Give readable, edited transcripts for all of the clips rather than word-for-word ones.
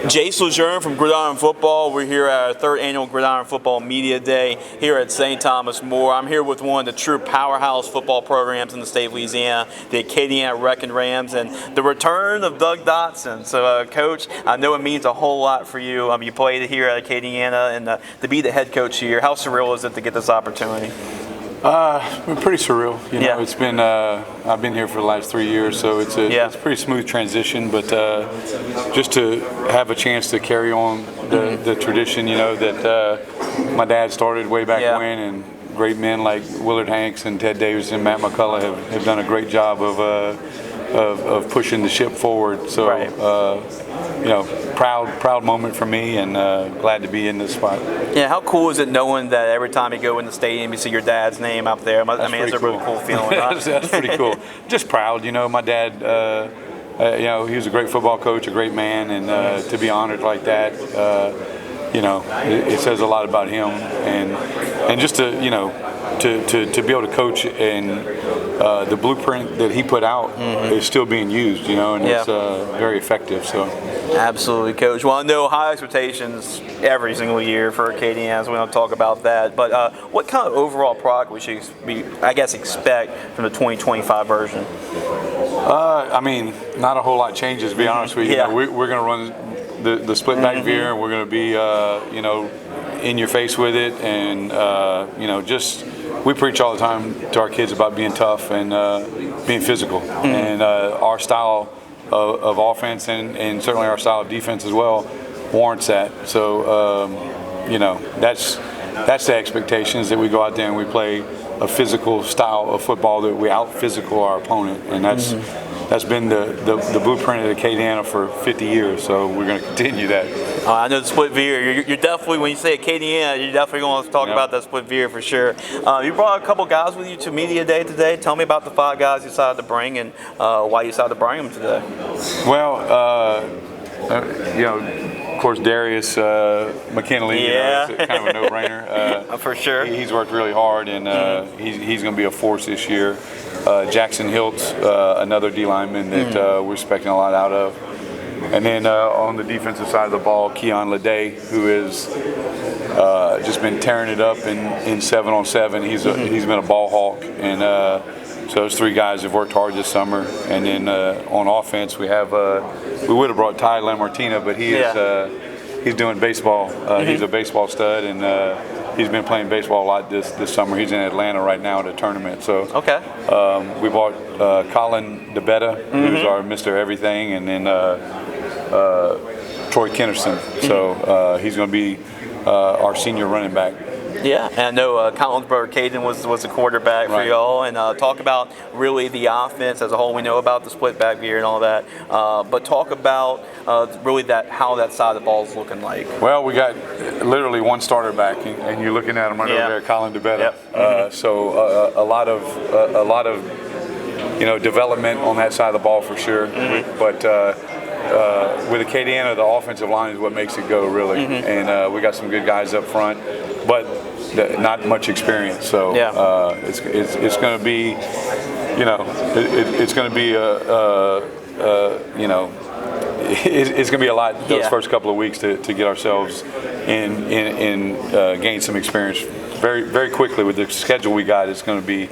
Jace Lejeune from Gridiron Football. We're here at our third annual Gridiron Football Media Day here at St. Thomas More. I'm here with one of the true powerhouse football programs in the state of Louisiana, the Acadiana Wrecking Rams, and the return of Doug Dotson. So, Coach, I know it means a whole lot for you. You played here at Acadiana, and to be the head coach here, how surreal is it to get this opportunity? It's been pretty surreal. You know, it's been I've been here for the last 3 years, so it's a pretty smooth transition. But just to have a chance to carry on the tradition, you know, that my dad started way back when, and great men like Willard Hanks and Ted Davis and Matt McCullough have done a great job of pushing the ship forward. So you know, proud moment for me, and glad to be in this spot. Yeah, how cool is it knowing that every time you go in the stadium, you see your dad's name up there? I mean, it's a really cool feeling. Huh? That's pretty cool. Just proud, you know. My dad, you know, he was a great football coach, a great man, and to be honored like that, you know, it says a lot about him, and just to, you know, to be able to coach, and the blueprint that he put out is still being used, you know, and it's very effective. So, absolutely, Coach. Well, I know high expectations every single year for Acadiana, so we don't talk about that. But what kind of overall product we should expect from the 2025 version? I mean, not a whole lot changes, to be honest with you. You know, we're going to run the split back veer, and we're going to be, you know, in your face with it, and you know, just we preach all the time to our kids about being tough and being physical, and our style of offense and certainly our style of defense as well warrants that. So you know, that's the expectations, that we go out there and we play a physical style of football, that we out physical our opponent, and that's been the blueprint of Acadiana for 50 years, so we're going to continue that. I know the split veer. You're definitely, when you say Acadiana, you're definitely going to talk about that split veer for sure. You brought a couple guys with you to Media Day today. Tell me about the 5 guys you decided to bring, and why you decided to bring them today. Well, you know, of course, Darius McKinley, you know, it's kind of a no-brainer. For sure. He's worked really hard, and he's going to be a force this year. Jackson Hiltz, another D lineman that we're expecting a lot out of. And then on the defensive side of the ball, Keon Leday, who has just been tearing it up in 7-on-7. He's been a ball hawk, and so those 3 guys have worked hard this summer. And then on offense, we would have brought Ty Lamartina, but he's doing baseball. He's a baseball stud, and he's been playing baseball a lot this summer. He's in Atlanta right now at a tournament. So we bought Colin DeBetta, who's our Mr. Everything, and then Troy Kennerson. So he's going to be our senior running back. Yeah, and I know Colin's brother Caden was the quarterback for y'all, and talk about really the offense as a whole. We know about the split back veer and all that, but talk about really how that side of the ball is looking like. Well, we got literally one starter back, and you're looking at him right over there, Colin DeBetta. So a lot of you know, development on that side of the ball for sure, but. With Acadiana, the offensive line is what makes it go, really, and we got some good guys up front, but not much experience. So it's going to be, you know, it's going to be you know, it's going to be a lot those first couple of weeks to get ourselves in gain some experience. Very quickly with the schedule we got, it's going to be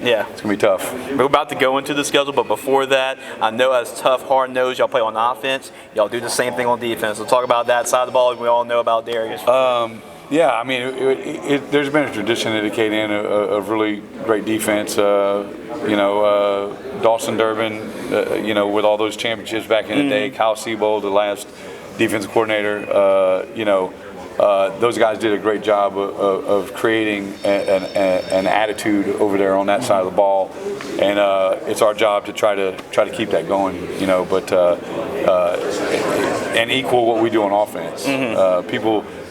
tough. We're about to go into the schedule, but before that, I know as tough, hard-nosed, y'all play on offense. Y'all do the same thing on defense. So talk about that side of the ball. We all know about Darius. Yeah, I mean, there's been a tradition at Acadiana of really great defense. You know, Dawson Durbin, you know, with all those championships back in the day. Kyle Siebold, the last defensive coordinator. You know. Those guys did a great job of creating an attitude over there on that side of the ball, and it's our job to try to keep that going, you know. But and equal what we do on offense.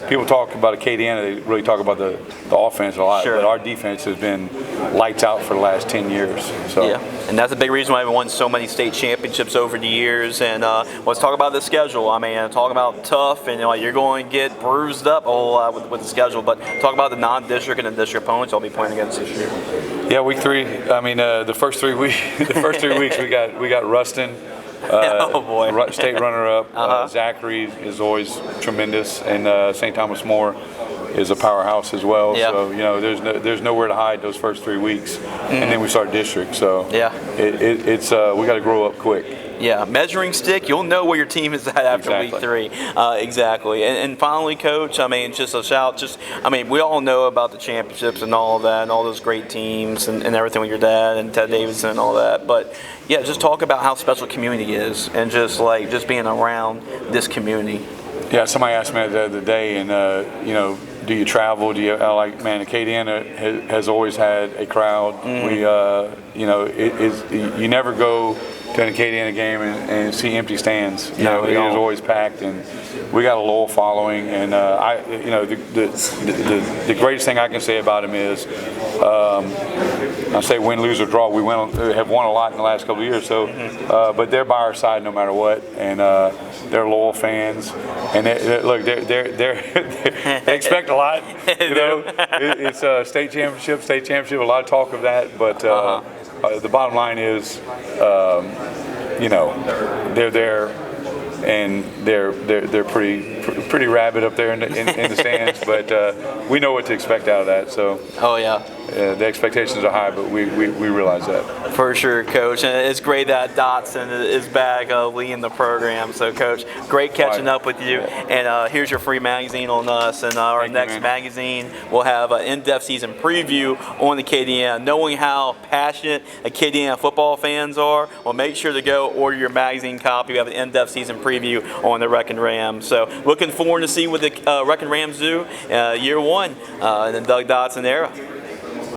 People talk about Acadiana, they really talk about the offense a lot, but our defense has been lights out for the last 10 years. So. Yeah, and that's a big reason why we won so many state championships over the years. And let's talk about the schedule. I mean, talk about tough, and you're going to get bruised up a whole lot with the schedule, but talk about the non-district and the district opponents you'll be playing against this year. Yeah, week 3. I mean, the first 3 weeks, we got Ruston. Oh boy. State runner-up. Zachary is always tremendous, and St. Thomas More is a powerhouse as well. Yeah. So there's nowhere to hide those first 3 weeks, and then we start district. So yeah, it's we got to grow up quick. Yeah, measuring stick, you'll know where your team is at after week 3. Exactly. And finally, Coach, I mean, just a shout. We all know about the championships and all of that and all those great teams and everything with your dad and Ted Davidson and all that. But, yeah, just talk about how special community is and just being around this community. Yeah, somebody asked me the other day, and, do you travel? Do you Acadiana has always had a crowd. We, you never go to an Acadiana game and see empty stands. It is always packed, and we got a loyal following. And the greatest thing I can say about them is, I say win, lose, or draw. We have won a lot in the last couple of years. So, but they're by our side no matter what, and they're loyal fans. And they expect a lot. It's state championship. A lot of talk of that, but the bottom line is, they're there, and they're pretty rabid up there in the stands. But we know what to expect out of that. So. Oh yeah. The expectations are high, but we realize that. For sure, Coach. And it's great that Dotson is back leading the program. So, Coach, great catching up with you. And here's your free magazine on us. And our next magazine will have an in-depth season preview on Acadiana. Knowing how passionate Acadiana football fans are, well, make sure to go order your magazine copy. We have an in-depth season preview on the Wrecking Rams. So, looking forward to see what the Wrecking Rams do year 1 in the Doug Dotson era.